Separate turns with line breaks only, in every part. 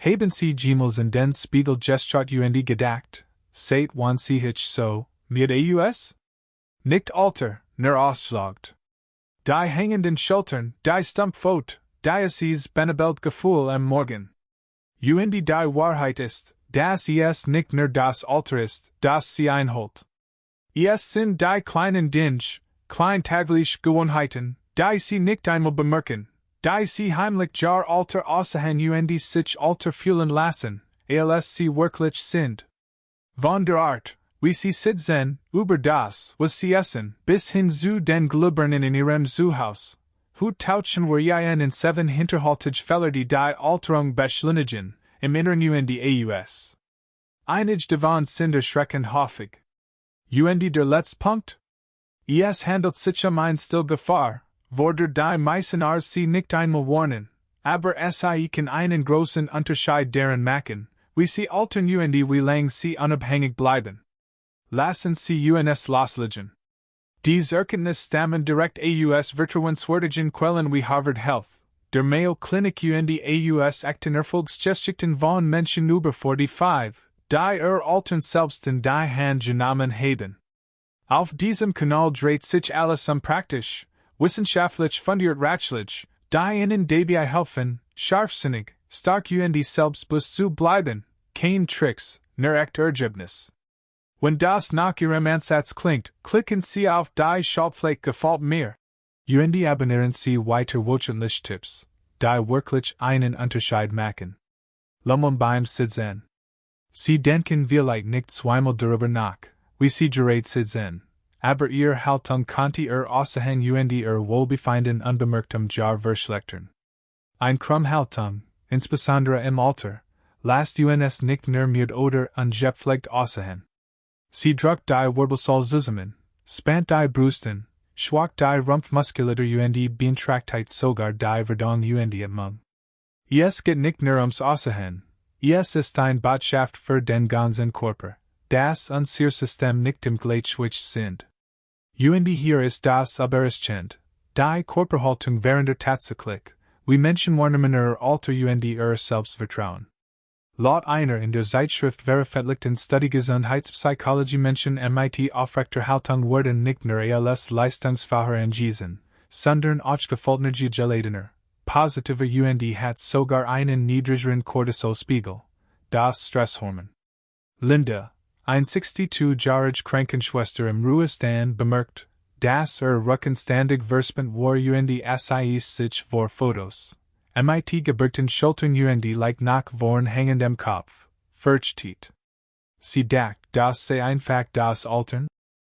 Haben sie jemals in den Spiegel geschaut und gedacht, seit wann sie sich so, mit aus? Nicht älter, nur ausgelaugt. Die hängenden Schultern, die Stumpfot, dieses Benebelt Gefühl am Morgen. Und die Wahrheit ist, dass es nicht nur das Alter ist, das sie einholt. Es sind die kleinen klein tägliche Gewohnheiten, die sie nicht einmal bemerken, die sie heimlich jar Alter aussehen und sich Alter fühlen lassen, als sie wirklich sind. Von der Art, wie sie sitzen, über das, was sie essen, bis hin zu den Glühbirnen in ihrem Zuhaus. Hut tauschen wir in 7 hinterhaltige Fehler die Alterung beschleunigen, im Inneren und aus. Einige davon sind erschreckend häufig. Und der letzte Punkt? Es handelt sich ein Stillgefahr, wo die meisten sie nicht einmal warnen, aber sie kann einen großen Unterschied darin machen, wie sie altern und wie lang sie unabhängig bleiben. Lassen sie uns loslegen. Diese Erkenntnis stammen direkt aus vertrauenswürdigen Quellen wie Harvard Health, der Mayo Clinic und aus echten Erfolgsgeschichten von Menschen über 45, die Altern selbst in die Hand genommen haben. Auf diesem Kanal dreht sich alles praktisch, wissenschaftlich fundiert Ratschläge, die ihnen dabei helfen, scharfsinnig, stark und selbstbewusst zu bleiben, kein Tricks, nur echt Ergebnis. Wenn das nach ihrem Ansatz klingt, klicken Sie auf die Schaltfläche gefällt mir. Und abonnieren Sie weiter wöchentlich Tipps, die wirklich einen Unterschied machen. Beim Sitzen. Sie denken vielleicht nicht zweimal darüber nach, wie Sie gerät sitzen, aber Ihre Haltung könnte Ihr Aussehen und Ihr Wohlbefinden unbemerkt jar verschlechtern. Ein Haltung, insbesondere im Alter, lasst uns nicht nur müde oder ungepflegt aussehen. Sie drückt die Wirbelsäule zusammen, spannt die Brüsten, schwach die Rumpfmuskulatur und beeinträchtigt sogar die Verdauung und Atmung. Es geht nicht nur ums Aussehen, es ist ein Botschaft für den ganzen Körper, dass unser System nicht im Gleichgewicht sind. Und hier ist das Überraschend, die Körperhaltung während tatsächlich, wie Menschen wahrnehmen ihr Alter und ihr Selbstvertrauen. Laut einer in der Zeitschrift veröffentlichten Studie Gesundheitspsychologie Menschen mit aufrechter Haltung werden nicht nur als leistungsfähiger angesehen, sondern auch geledener, positiver und hat sogar einen niedrigeren Cortisolspiegel, das Stresshormon. Linda, ein 62-jährige Krankenschwester im Ruhestand, bemerkt, dass rückenständig verspent war und sich vor Fotos. Gebürgten Schultern und leicht nach vorn hängendem Kopf, versteht. Sie dacht, dass sie einfach das Altern?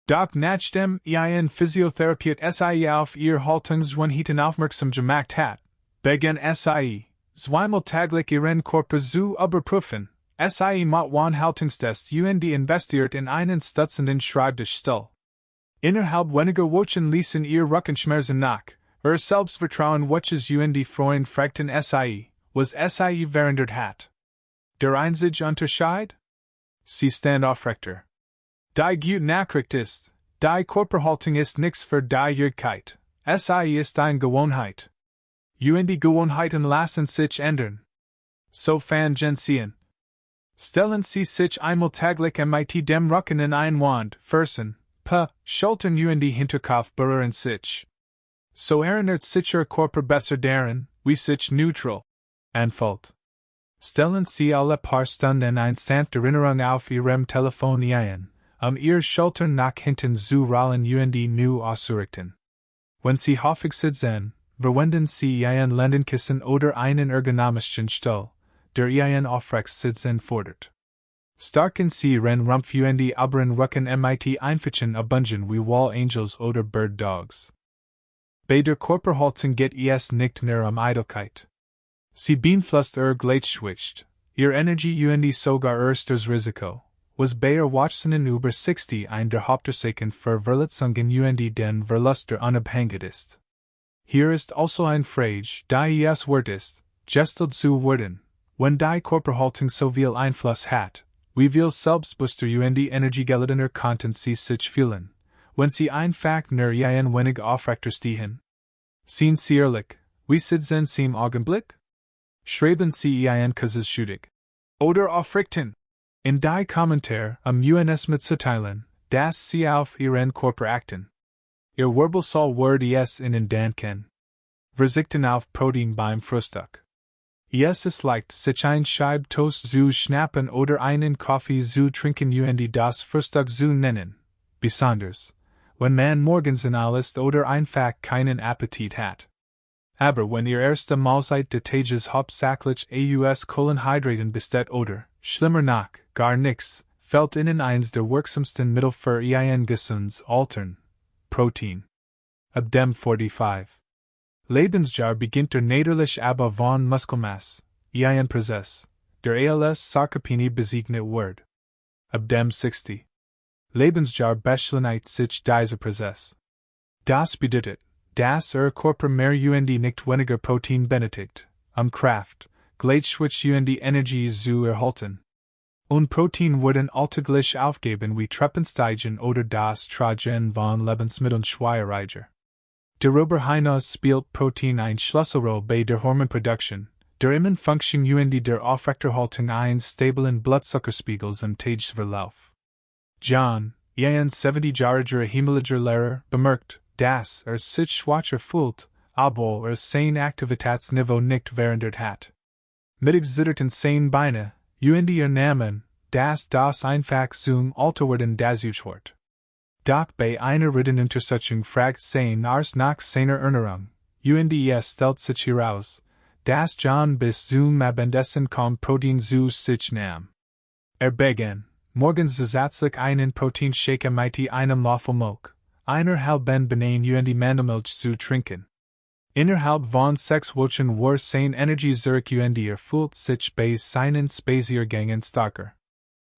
Doch nachdem ein Physiotherapeut sie auf ihr Haltungsgewohnheiten aufmerksam gemacht hat, begann sie, zweimal täglich ihren Körper zu überprüfen, sie mit Haltungstests und investiert in einen stutzenden Schreibtischstuhl. Innerhalb weniger Wochen ließen ihr Rückenschmerzen nach. Selbstvertrauen welches und Freund fragten sie, was sie verändert hat. Der einzige Unterschied? Sie stand aufrechter. Die gute Nachricht ist, die Körperhaltung ist nichts für die Jüngkeit, sie ist eine Gewohnheit. Und die Gewohnheiten lassen sich ändern. So fangen Sie an. Stellen Sie sich einmal täglich mit dem Rücken in ein Wand, Fersen, Schultern und Hinterkopf berühren sich. So erinnert sich Ihr Körper besser daran, wie sich neutral anfühlt. Stellen Sie alle paar Stunden eine sanfte Erinnerung auf Ihrem Telefon ein, Ihre Schultern nach hinten zu rollen und neu auszurichten. Wenn Sie häufig sitzen, verwenden Sie ein Lendenkissen oder einen ergonomischen Stuhl, der ein aufrecht Sitzen fordert. Starken Sie Ihren Rumpf und oberen Rücken mit Einfächen abungen wie Wall Angels oder Bird Dogs. Bei der Körperhaltung geht es nicht nur Eitelkeit. Sie beeinflusst Gleichgewicht, Ihr Energie und sogar das Risiko, was bei Erwachsenen über 60 ein der Hauptursachen für Verletzungen und den Verlust der Unabhängigkeit ist. Hier ist also ein Frage, die es wert ist, gestellt zu werden, wenn die Körperhaltung so viel Einfluss hat, wie viel selbstbewusster und energiegeladener könnten Sie sich fühlen, wenn Sie einfach nur ein wenig aufrechter stehen. Seien Sie ehrlich, wie sitzen Sie im Augenblick? Schreiben Sie ein Kases Schüdig. Oder aufrichten. In die Kommentar uns mitzuteilen, dass Sie auf Ihren Körper achten. Ihr Wirbel soll Word es in Danken. Verzichten auf Protein beim Frühstück. Es ist leicht, sich ein Scheib Toast zu schnappen oder einen Kaffee zu trinken das Frühstück zu nennen. Besonders, wenn man morgens in ist oder einfach keinen Appetit hat. Aber wenn ihr erste Mahlzeit des Tages hauptsächlich aus Kohlenhydraten besteht oder, schlimmer noch, gar nix, fällt Ihnen eins der wirksamsten Mittel für ein gesundes Altern. Protein. Ab dem 45. Lebensjahr beginnt der natürlich aber von Muskelmasse, ein Prozess, der als Sarkopenie bezeichnet wird. Ab dem 60. Lebensjahr beschleunigt sich dieser Prozess. Das bedeutet, dass Körper mehr nicht weniger Protein benötigt, Kraft, gleichzeitig Energie zu erhalten. Und Protein werden alltäglich aufgeben wie Treppensteigen oder das Tragen von Lebensmitteln schwieriger. Darüber hinaus spielt Protein eine Schlüsselrolle bei der Hormonproduktion, der Immunfunktion der Aufrechterhaltung eines stabilen Blutzuckerspiegels im Tagesverlauf. John, ein 70-jähriger Himmeliger Lehrer, bemerkt, dass sich schwacher fühlt, obwohl sein Aktivitätsniveau nicht verändert hat. Mit exiterten seinen Beine, Namen, dass das einfach zum Alterwerden dazu wird. Doch bei einer Rittenuntersuchung fragt sein Arzt nach seiner Ernährung, stellt sich heraus, dass John bis zum Abendessen kaum Protein zu sich nahm. Begann, morgens zusätzlich einen Proteinshake mit einem Löffel Milch, einer halben Banane Mandelmilch zu trinken. Innerhalb von 6 Wochen war sein Energie zurück fühlt sich bei seinen Spaziergängen stärker.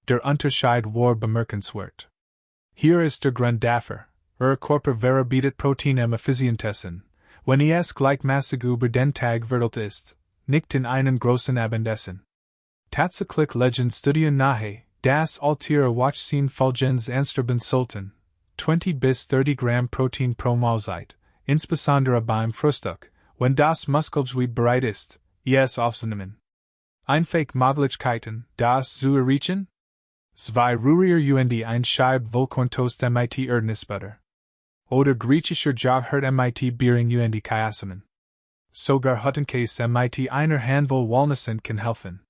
Der Unterschied war bemerkenswert. Hier ist der Grund dafür, Körper verarbeitet Protein am effizientesten, wenn es gleichmäßig über den Tag verteilt ist, nicht in einen großen Abendessen. Tatsächlich legen Studien nahe, dass Altiere Wachsehen Folgens anstreben sollten, 20 bis 30 Gramm Protein pro Mahlzeit, insbesondere beim Frühstück, wenn das Muskelgewicht bereit ist, es aufzunehmen. Einfach Möglichkeiten, das zu erreichen? 2 Rühriger ein Scheib Vollkorntoast mit Erdnussbutter. Oder griechischer Joghurt mit Biering Chiasamen. Sogar Huttenkäse mit einer Handvoll Walnüssen kann helfen.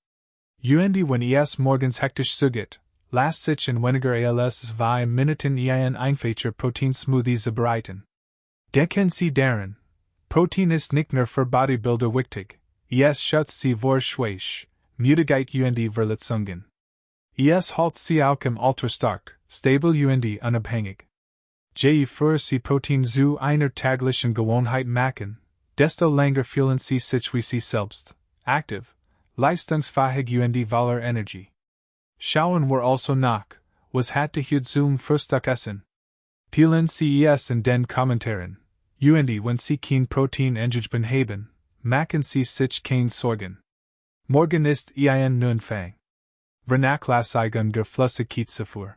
Wenn es morgens hektisch zugeht, lasst sich in weniger als 2 Minuten ein einfacher Proteinsmoothie zubereiten. Denken Sie daran, Protein ist nicht nur für Bodybuilder wichtig, es schützt Sie vor Schwäche, Müdigkeit Verletzungen. Es hält Sie auch im Alter stark, stabil unabhängig. Je früher Sie Protein zu einer täglichen Gewohnheit machen, desto länger fühlen Sie sich wie Sie selbst, aktiv, leistungsfähig voller Energie. Schauen wir also nach, was hatte hier zum Frühstückessen? Teilen Sie es in den Kommentaren. Wenn Sie kein Protein engagement haben, machen Sie sich keine Sorgen. Morgen ist ein Neunfang. Vernachlässigung der Flüssigkeitszufuhr.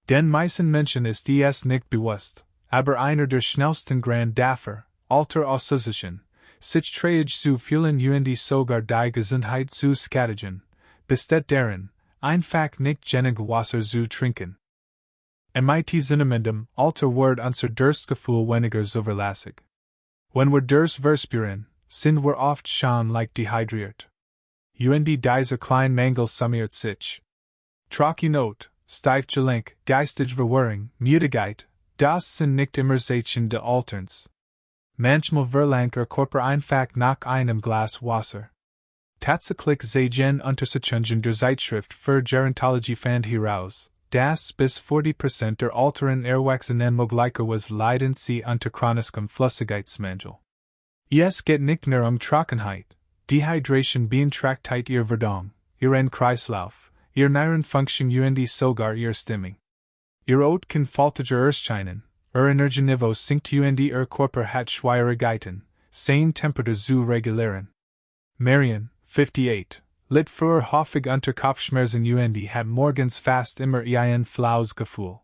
Den meisten Menschen ist es nicht bewusst, aber einer der schnellsten Gründe dafür, Alter auszusichern, sich träge zu fühlen sogar die Gesundheit zu schädigen, besteht darin, einfach nicht genug Wasser zu trinken. Mit zunehmendem Alter wird unser Durstgefühl weniger zuverlässig. Wenn wir Durst verspüren, sind wir oft schon leicht dehydriert. Dieser kleine Mangel summiert sich. Trockenheit, Steifgelenk, geistige Verwirrung, Müdigkeit, das sind nicht immer Zeichen des Alterns. Manchmal verlangt Körper einfach nach einem Glas Wasser. Tatsächlich sehen Untersuchungen der Zeitschrift für Gerontologie fand heraus, dass bis 40% der älteren Erwachsenen möglicherweise leiden sie unter chronischem Flüssigkeitsmangel. Es geht nicht nur Trockenheit, Dehydration beeinträchtigt ihr Verdauung, ihren Kreislauf, ihr Nierenfunktion sogar ihr Stimmung. Ihr Haut kann faltiger erscheinen, Energieniveau sinkt Körper hat Schwierigkeiten, seine Temperatur zu regulieren. Marion, 58, litt früher häufig unter Kopfschmerzen hat morgens fast immer ein flaues Gefühl.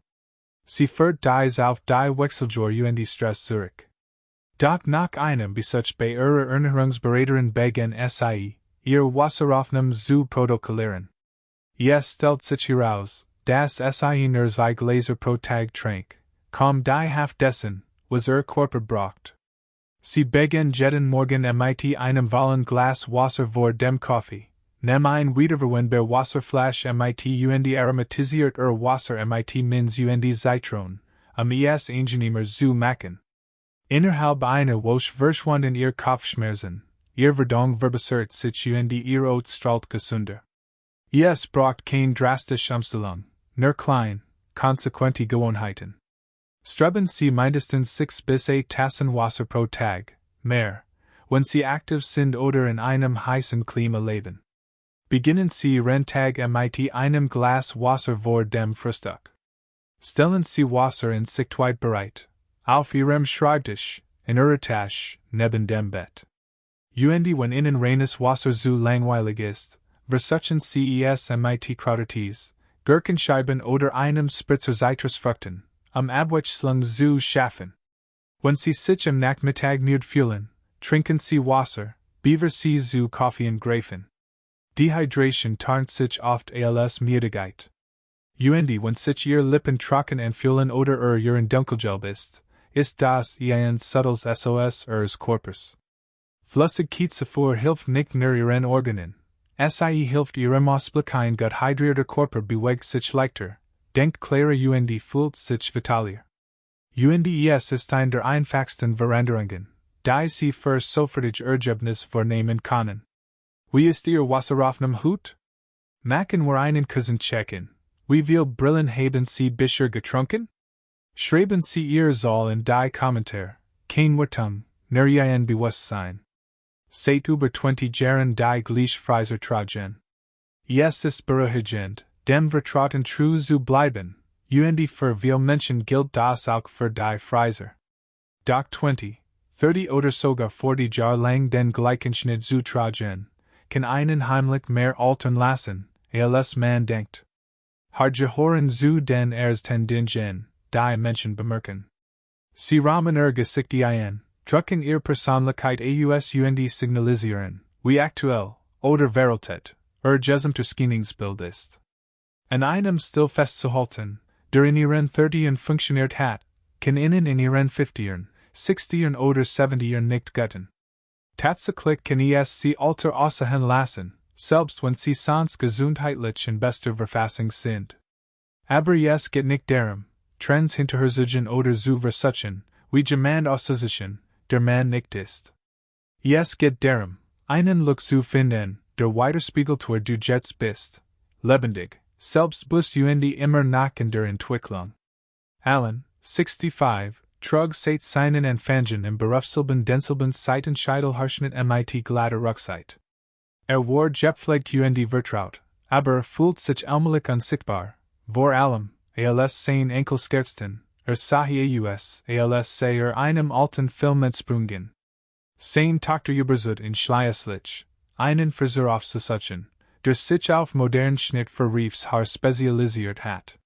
Sie führt dies auf die Wechseljahre Stress zurück. Doch nach einem Besuch bei ihrer Ernährungsberaterin begann sie, ihr Wasserhoffnung zu protokollieren. Yes stellt sich heraus, das sie nur zwei Gläser pro Tag trank, kaum die Hälfte dessen, was Körper braucht. Sie begehen jeden Morgen mit einem vollen Glas Wasser vor dem Kaffee, nehmen ein wiederverwendbar Wasserflasch mit aromatisiert Wasser mit Minz Zitron, es angenehmer zu machen. Innerhalb einer Woche verschwunden ihr Kopfschmerzen, ihr Verdauung verbessert sich ihr Haut strahlt gesünder. Es braucht kein drastische Umstellung, nur klein, konsequente Gewohnheiten. Streben Sie mindestens 6 bis 8 Tassen Wasser pro Tag, mehr, wenn Sie aktiv sind oder in einem heißen Klima leben. Beginnen Sie Ihren Tag mit einem Glas Wasser vor dem Frühstück. Stellen Sie Wasser in Sichtweite bereit, auf Ihrem Schreibtisch, in Ihrer Tasche, neben dem Bett. Wenn Ihnen reines Wasser zu langweilig ist, versuchen Sie es mit Kräutertees, Gurkenscheiben oder einem Spritzer Zitrusfrüchten, Abwechslung zu schaffen. Wenn Sie sich am Nachmittag müde fühlen, trinken Sie Wasser, bevor Sie zu Kaffee greifen. Dehydration tarnt sich oft als Müdigkeit. Wenn sich Ihre Lippen trocken anfühlen oder Ihren dunkelgelb ist das ein subtiles SOS Ihres Körpers. Flüssigkeit hilft nicht nur Ihren Organen, sie hilft Ihrem ausgleichen gut hydrierter Körper bewegt sich leichter, denkt klarer fühlt sich vitalier. Es ist eine der einfachsten Veränderungen, die Sie für sofortige Ergebnis vornehmen können. Wie ist Ihr Wasserhoffnung Haut? Machen wir einen Cousin checken. Wie viel Brillen haben Sie bisher getrunken? Schreiben Sie Ihr Zahl in die Kommentar, kein Wirtung, nur ein Bewusstsein. Seit über 20 Jahren die Gleichfreiser tragen. Es ist beruhigend, dem Vertrauten treu zu bleiben, für viele Menschen gilt das auch für die Freiser. Doch 20, 30 oder sogar 40 Jahre lang den gleichen Schnitt zu tragen, kann einen heimlich mehr altern lassen, als man denkt. Hargehoren zu den ersten Dingen, die Menschen bemerken. Sie rahmen Gesicht ein, drucken ihre Persönlichkeit signalisieren, wie aktuell, oder Veritat, Gesamterscheinungsbild ist. An einem Stil festzuhalten, der in ihren 30ern funktioniert hat, kann ihnen in ihren 50ern, 60ern oder 70ern nicht gelten. Tatsächlich kann sie Alter aussehen lassen, selbst wenn sie sonst gesundheitlich in bester Verfassung sind. Aber es geht nicht darum, Trends hinterherzuziehen oder zu versuchen, wie jemand auszusehen, der man nicht ist. Es geht darum, einen Look zu finden, der widerspiegelt wer du jetzt bist, lebendig, selbstbewusst immer noch in der Entwicklung. Allen, 65, trug seit seinen Anfängen im Berufsleben denselben Seitenscheidelhaarschnitt mit glatter Rückseite. War gepflegt vertraut, aber fühlt sich allmählich unsichtbar, vor allem, als sein Enkelskärtsten, sahi als einem alten Film entsprungen. Sein Tochter übersut in Schleierlich, einen Friseur aufzusuchen, der sich auf modernen Schnitt für Reefs Haar spezialisiert hat.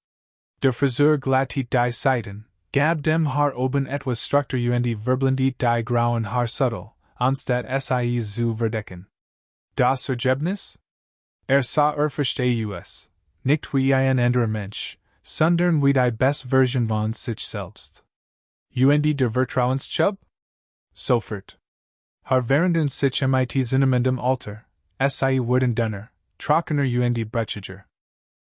Der Friseur glattiert die Seiten, gab dem Haar oben etwas Struktur verblendet die grauen Haar subtil, anstatt sie zu verdecken. Das Ergebnis? Sah verstehe nicht wie ein anderer Mensch, sondern wie die beste Version von sich selbst. Der Vertrauenschub? Sofort. Haar währenden sich mit zunehmendem Alter, sie wurden dünner, trockener brechiger.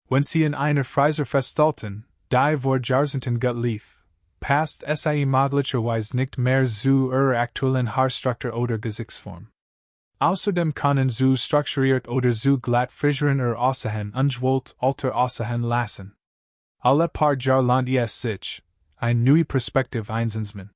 Wenn sie in einer Freiser feststellten, die vor Jahrzehnten gut lief, passt sie möglicherweise nicht mehr zu ihrer aktuellen Haarstruktur oder Gesichtsform. Außerdem können zu strukturiert oder zu glatt Friseuren aussehen ungewollt Alter aussehen lassen. Alle paar Jahre lohnt es sich, eine neue Perspektive einzunehmen.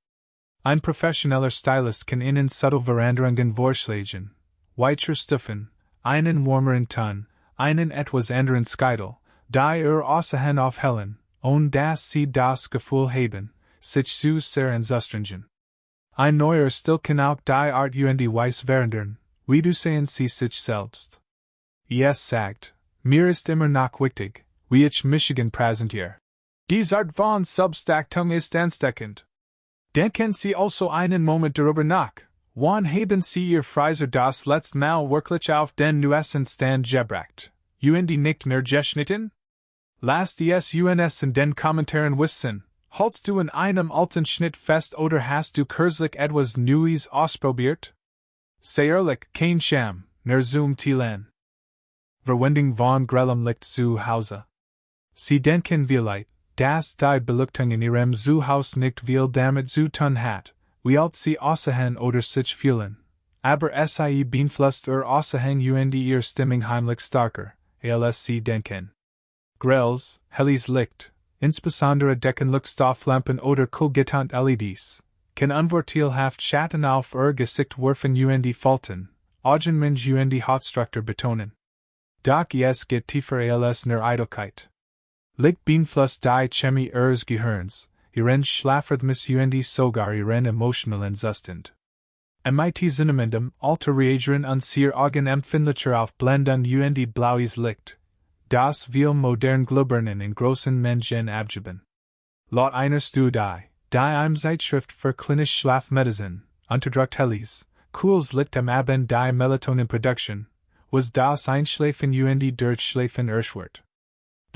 Ein professioneller Stylist kann Ihnen subtle Veränderungen vorschlagen, weicher Stufen, einen warmeren Ton, einen etwas anderen Stil, die Aussehen aufhellen, und dass Sie das Gefühl haben, sich zu sehr anzustrengen. Ein neuer Stil kann auch die Art weiss verändern, wie du sehen Sie sich selbst. Es sagt, mir ist immer noch wichtig, wie ich Michigan präsentiere. Diese Art von Substaktung ist ansteckend. Denken Sie also einen Moment darüber nach, Wan haben sie ihr Freiser das letzte Mal wirklich auf den neuesten Stand gebracht, und nicht mehr geschnitten? Las des uns in den Kommentaren wissen, haltst du in einem alten Schnitt fest oder hast du kürzlich etwas Neues ausprobiert? Sei ehrlich, kein Scham, nur zum Teilen. Verwendung von grellem Licht zu Hause. Sie denken vielleicht, dass die Beleuchtung in ihrem Zuhause nicht viel damit zu tun hat, wie alt sie aussehen oder sich fühlen. Aber sie beeinflusst aussehen und ihr Stimmung heimlich starker, als sie denken. Grelles, helles Licht, insbesondere Deckenlichtstofflampen oder Kulgetant LEDs, kann unvorteilhaft Schatten auf ihr Gesicht werfen und Falten, Augenmensch und Hautstruktur betonen. Doch es geht tiefer als nur Eitelkeit. Licht beeinflusst die Chemie ihres Gehirns, ihren Schlafrhythmus und sogar ihren emotionalen Zustand. Mit zunehmendem Alter reagieren unsere Augen empfindlicher auf Blendung und blaues Licht, das wir modern Glühbirnen in großen Mengen abgeben. Laut einer Studie, die im Zeitschrift für klinische Schlafmedizin, unterdrückt helles, cooles Licht am Abend die Melatoninproduktion, was das Einschlafen und Durchschlafen erschwert.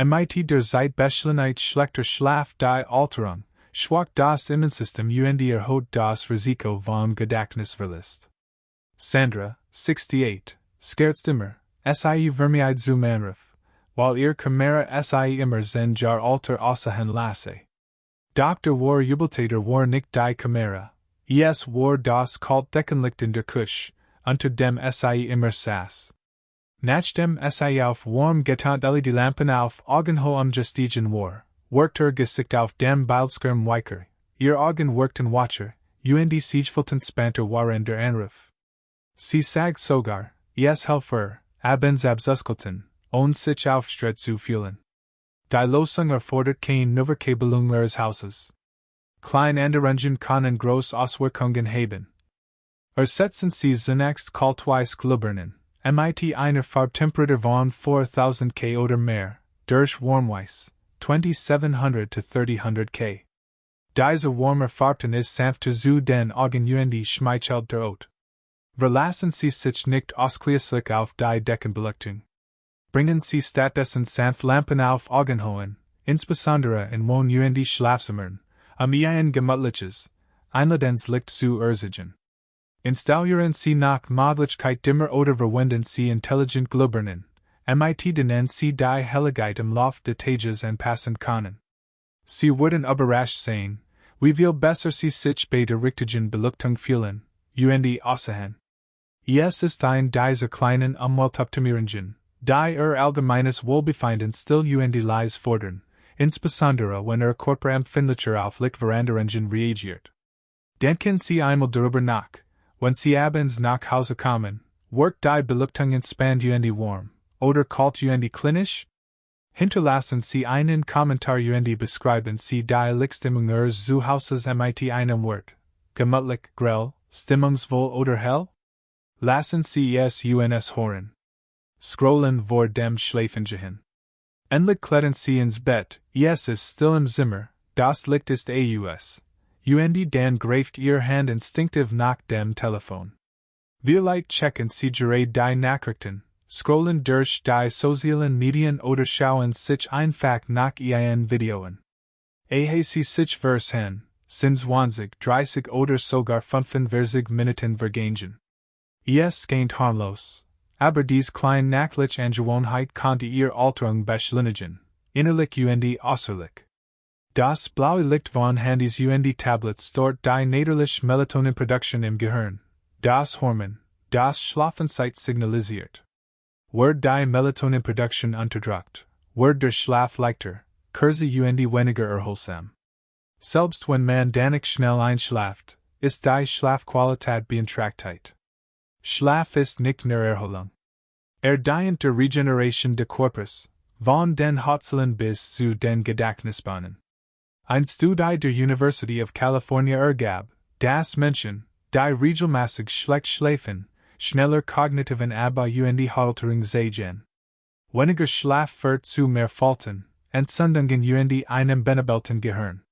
Mit der Zeitbeschleunigt schlechter Schlaf die Alterung, schwach das Immunsystem und erhöht das Risiko von Gedächtnisverlust. Sandra, 68, scherzt immer, sie vermeid zum Anruf, weil ihr Kamera sie immer sind jar alter aussehen lasse. Dr. war Jubeltäter war nicht die Kamera, es war das kalt Deckenlicht in der Küche, unter dem sie immer saß. Nachdem sie auf warm getarnt LED-Lampen auf Augenhöhe umgestiegen war, workte ihr Gesicht auf dem Bildschirm weicher, ihr Augen wirkten wacher, und siegefulten spanter waren der Anruf. Sie sagt sogar, es helfer, abends abzuskelten, und sich aufstret zu fühlen. Die Lösung erfordert keine Nuverkabelung ihres Hauses. Kleine Änderungen können große Auswirkungen haben. Ersetzen Sie zunächst kaltweiß Glühbirnen, mit einer Farbtemperatur von 4000 K oder mehr, durch warmweiß, 2700 to 3000 K. Diese warme Farben ist sanfter zu den Augen und schmeichelt der Haut. Verlassen Sie sich nicht ausschließlich auf die Deckenbeleuchtung. Bringen Sie stattdessen sanft Lampen auf Augenhöhen, insbesondere in Wohn- und Schlafzimmern, ein gemütliches, einladendes Licht zu erzielen. Installieren Sie nach Möglichkeit dimmer oder verwenden Sie intelligent Glühbirnen, mit denen Sie die Helligkeit im Lauf des Tages anpassen können. Sie würden überrascht sein, wie viel besser Sie sich bei der richtigen Beleuchtung fühlen, und aussehen. Es ist ein dieser kleinen Umweltoptimierungen, die ihr allgemeines Wohlbefinden still und leise fordern, insbesondere wenn Körper empfindlicher auf Lichtveränderungen reagiert. Denken Sie einmal darüber nach, wenn Sie abends nach Hause kommen, wirkt die Beleuchtung entspannt und warm, oder kalt und klinisch? Hinterlassen Sie einen Kommentar und beschreiben Sie die Lichtstimmung Ihres Zuhauses mit einem Wort, gemütlich, grell, stimmungsvoll oder hell? Lassen Sie es uns hören. Scrollen vor dem Schlafengehen. Endlich klettern Sie ins Bett, es ist still im Zimmer, das Licht ist aus. Und dann greift Ihr Hand instinktiv nach dem Telefon. Vielleicht checken Sie gerade die Nachrichten, scrollen durch die sozialen Medien oder schauen sich einfach nach Ihren Videoen. Ehe Sie sich versehen, sind 20, 30 oder sogar 45 Minuten vergangen. Es geht harmlos, aber dies kleine nachliche Angewohnheit konnte Ihr Alterung beschleunigen, innerlich und äußerlich. Das blaue Licht von Handys und Tablets stört die natürliche Melatoninproduktion im Gehirn, das Hormon, das Schlafenszeit signalisiert. Wird die Melatoninproduktion unterdrückt, wird der Schlaf leichter, kürzer und weniger erholsam. Selbst wenn man danach schnell einschläft, ist die Schlafqualität beeinträchtigt. Schlaf ist nicht nur Erholung. Dient der Regeneration des Körpers, von den Hautzellen bis zu den Gedächtnisbahnen. Ein Studie der University of California ergab, dass Menschen, die regelmäßig schlecht schlafen, schneller kognitiven Abbau und Halterung sehen. Weniger Schlaf führt zu mehr Falten, Entzündungen und einem benebelten Gehirn.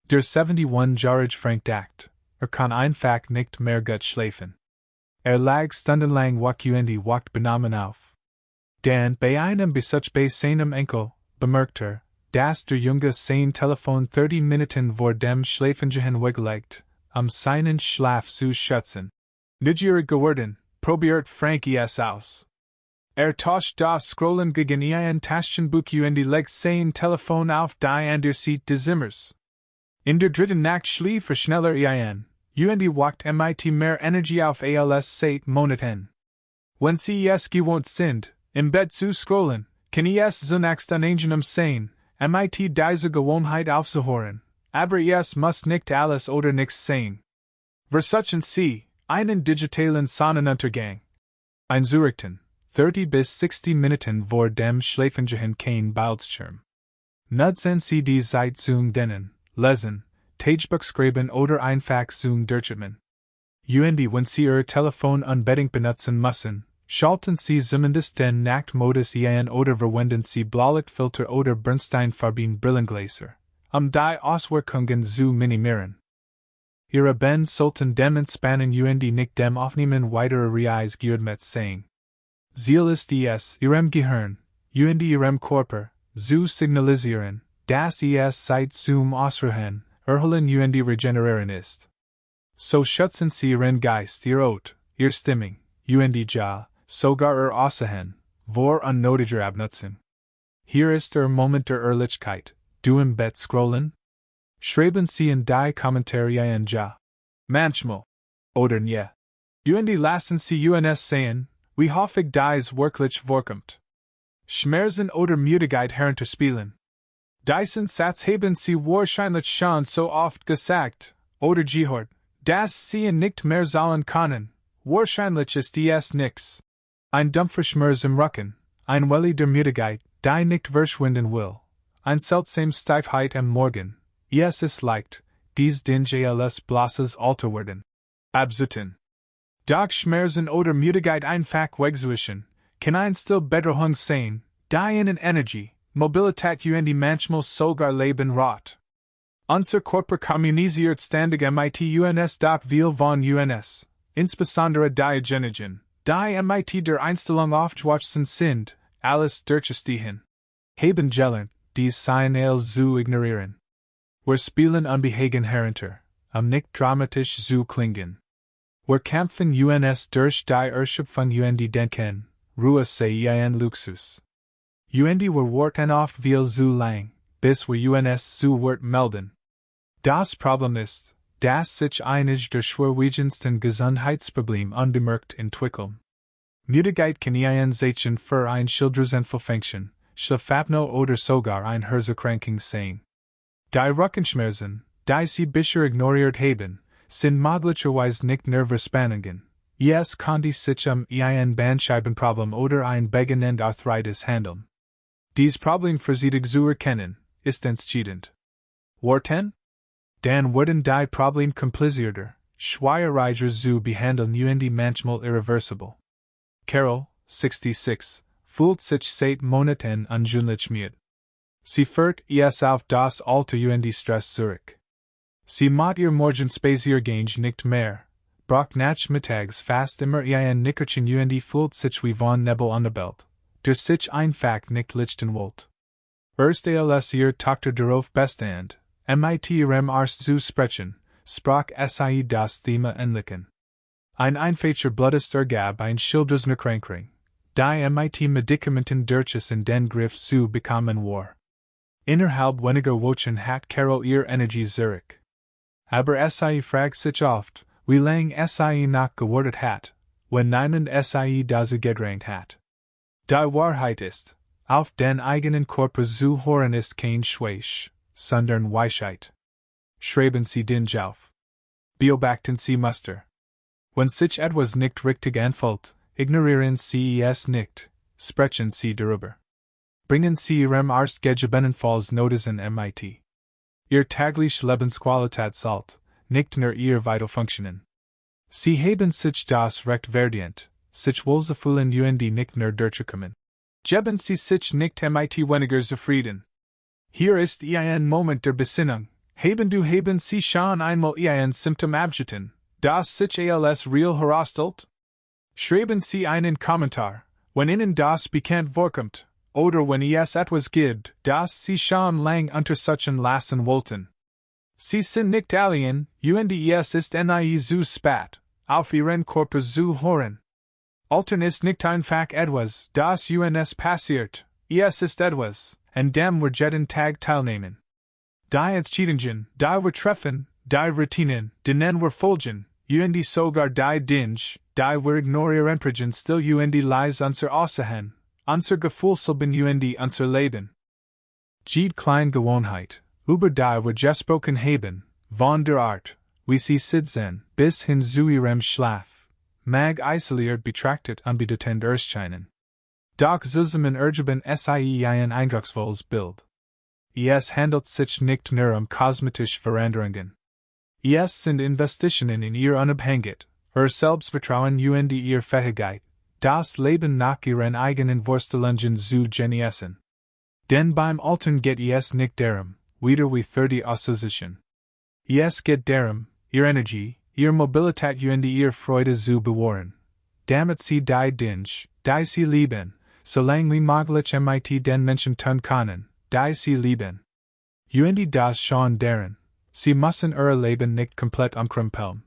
Der 71-jährige Frank Dacht, kann einfach nicht mehr gut schlafen. Lag stundenlang wach und wacht benommen auf. Dan bei einem Besuch bei seinem Enkel, bemerkte, dass der Junge sein Telefon 30 Minuten vor dem Schlafengehen weggelegt, seinen Schlaf zu schützen. Nigierig geworden, probiert Frank es aus. Tauscht das Scrollen gegen ein Taschenbuch und legt sein Telefon auf die andere Seite des Zimmers. In der dritten Nacht schlief schneller und wacht mit mehr Energie auf als seit Monaten. Wenn sie es gewohnt sind, im Bett zu scrollen, kann es zunächst unangenehm sein, mit diese Gewohnheit aufzuhören, aber es muss nicht alles oder nichts sein. Versuchen Sie, einen digitalen Sonnenuntergang. Einzurichten, 30 bis 60 Minuten vor dem Schlafengehen kein Bildschirm. Nutzen Sie die Zeit zum Denen, Lesen, Tagebuch schreiben oder einfach zum Durchatmen. Und wenn Sie Ihr Telefon unbedingt benutzen müssen, schalten Sie zumindest den Nachtmodus ein oder verwenden Sie Blaulichtfilter oder Bernsteinfarben Brillengläser, die Auswirkungen zu minimieren. Ihre Ben sollten dem entspannen und nicht dem Aufnehmen weiterer Reis geübt sein. Ziel ist es, Ihrem Gehirn, und Ihrem Körper, zu signalisieren, dass es Zeit zum Ausruhen, erholen und regenerieren ist. So schützen Sie Ihren Geist, Ihr Haut, Ihr Stimmung, und ja, sogar Ihr Aussehen, vor unnötiger Abnutzung. Hier ist der Moment der Ehrlichkeit, du im Bett scrollen? Schreiben Sie in die Kommentare ein Ja. Manchmal. Oder nie. Und lassen Sie uns sehen, wie häufig dies wirklich vorkommt. Schmerzen oder Müdigkeit herunterspielen. Diesen Satz haben Sie wahrscheinlich schon so oft gesagt, oder gehört, dass Sie nicht mehr sollen können. Wahrscheinlich ist es nix. Ein dumpfer Schmerz im Rücken, ein Welle der Müdigkeit, die nicht verschwinden will. Ein seltsam Steifheit am Morgen. Es ist leicht, dies Dinge alles blosses Alter werden. Abzuten. Doch Schmerzen oder Müdigkeit einfach wegzuwischen, kann ein Stillbesserung sein, die Ihnen Energie, Mobilität und manchmal sogar Leben raubt. Unser Körper kommuniziert ständig mit uns doch viel von uns, insbesondere die Genigen, die mit der Einstellung aufgewachsen sind, alles durchzustehen. Haben gelernt, dies Signal zu ignorieren. Wir spielen unbehagen herunter, nicht dramatisch zu klingen. Wir kämpfen uns durch die Erschöpfung und denken, Ruhe sei ein Luxus. Und wir warten oft viel zu lang, bis wir uns zu Wort melden. Das Problem ist, dass sich einige der schwerwiegendsten Gesundheitsprobleme unbemerkt entwickeln. Müdigkeit kann ein Zeichen für ein Schildersentverfänchen, Schlafapnoe oder sogar ein Herzerkrankung sein. Die Rückenschmerzen, die Sie bisher ignoriert haben, sind möglicherweise nicht Nervenspannungen. Es könnte sich ein Bandscheibenproblem oder ein beginnende Arthritis handeln. Dies Problem vorsichtig zu erkennen, ist entscheidend. Warten? Dann werden die Probleme komplizierter, schwieriger zu behandeln und manchmal irreversibel. Carol, 66, fühlt sich seit Monaten unglücklich müde. Sie führt es auf das Alter und Stress zurück. Sie macht ihr Morgenspaziergang nicht mehr, braucht nachmittags fast immer ein Nickerchen und fühlt sich wie von Nebel unterbellt, der sich einfach nicht lichten wollt. Erst als ihr Tochter darauf bestand, mit ihrem Arzt zu sprechen, sprach sie das Thema endlichen. Ein einfacher Blutest ergab ein Schildersnerkrankung, die mit Medikamenten durch in den Griff zu bekommen war. Innerhalb weniger Wochen hat Carol ihr Energie zurück. Aber sie fragt sich oft, wie lang sie noch gewartet hat, wenn niemand sie diese gedrängt hat. Die Wahrheit ist, auf den eigenen Körper zu hören ist kein Schwäche, sondern Weisheit. Schreiben Sie den auf. Beobachten Sie Muster. Wenn sich etwas nicht richtig anfühlt, ignorieren Sie es nicht, sprechen Sie darüber. Bringen Sie Ihrem Arzt gegebenenfalls Notizen mit. Ihr tägliche Lebensqualität sollt, nicht nur Ihr Vitalfunktionen. Sie haben sich das Recht verdient, sich wohlzufühlen und nicht nur durchzukommen. Geben Sie sich nicht mit weniger zufrieden. Hier ist ein Moment der Besinnung, Haben du haben sie schon einmal ein Symptom abgetan, das sich als real herausstellt? Schreiben Sie einen Kommentar, wenn Ihnen das bekannt vorkommt, oder wenn es etwas gibt, das Sie schon lang untersuchen lassen wollten. Sie sind nicht alien, und es ist nie zu spät, auf Ihren Körper zu hören. Altern ist nicht einfach etwas, das uns passiert, es ist etwas, an dem wir jeden Tag teilnehmen. Die Entscheidungen, die wir treffen, die Routinen, denen wir folgen, und sogar die Dinge, die wir ignorieren prägen still und leis unser Aussehen, unser Gefühlsleben und unser Leben. Jede kleine Gewohnheit, über die wir gesprochen haben, von der Art, wie sie sitzen, bis hin zu ihrem Schlaf, mag isoliert betrachtet unbedeutend erscheinen. Doch zusammen ergeben sie ein eindrucksvolles Bild. Es handelt sich nicht nur kosmetische Veränderungen. Es sind Investitionen in ihr Unabhängigkeit, Selbstvertrauen und ihr Fähigkeit, das Leben nach ihren eigenen Vorstellungen zu genießen. Denn beim Altern geht es nicht darum, wieder wie 30 auszusichern. Es geht darum, ihr Energie, ihr Mobilität und ihr Freude zu bewahren. Damit sie die Dinge, die sie lieben, solange wie möglich mit den Menschen tun können, die sie lieben. Und das schon darin, sie müssen ihr Leben nicht komplett umkrempeln.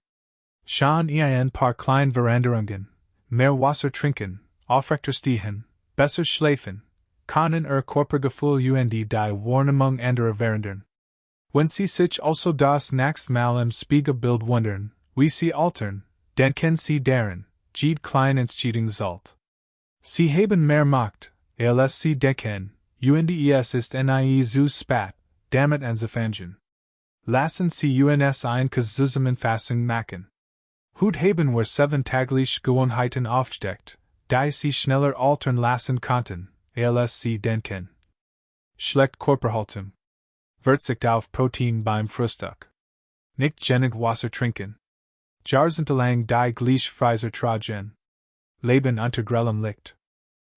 Schon ein paar kleine Veränderungen, mehr Wasser trinken, aufrechter stehen, besser schlafen, können ihr Körpergefühl und die Wahrnehmung anderer verändern. Wenn sie sich also das nächste Mal im Spiegelbild wundern, wie sie altern, denken sie daran, jede kleine Entscheidung zählt. Sie haben mehr Macht, als sie denken, und es ist nie zu spät, damit anzufangen. Lassen Sie uns ein Zusammenfassung machen. Heute haben wir 7 tägliche Gewohnheiten aufgedeckt, die Sie schneller altern lassen konnten, als Sie denken. Schlecht Körperhaltung. Verzicht auf Protein beim Frühstück. Nicht genug Wasser trinken. Jahrzehntelang die Gleichfreiser tragen. Leben unter grellem Licht.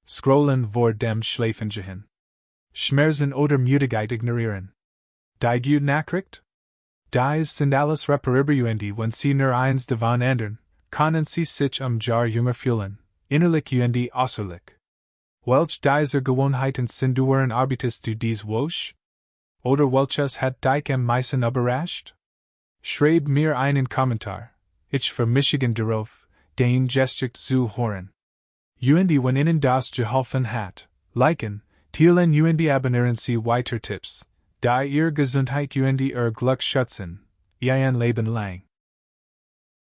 Scrollen vor dem Schlafen gehen. Schmerzen oder Müdigkeit ignorieren. Die gute Nachricht? Dies sind alles reparierbar und wenn Sie nur eins davon ändern, können Sie sich Jahr jünger fühlen, innerlich und äußerlich. Welch dieser Gewohnheiten sind Ihren arbeitest du dies wosch? Oder welches hat dich am meisten überrascht? Schreib mir einen Kommentar. Ich vermichigen darauf, den Gestik zu hören. Und wenn Ihnen das geholfen hat, liken, teilen und abonnieren Sie weiter Tipps, die Ihr Gesundheit und Ihr Glück schützen, Ihr Leben lang.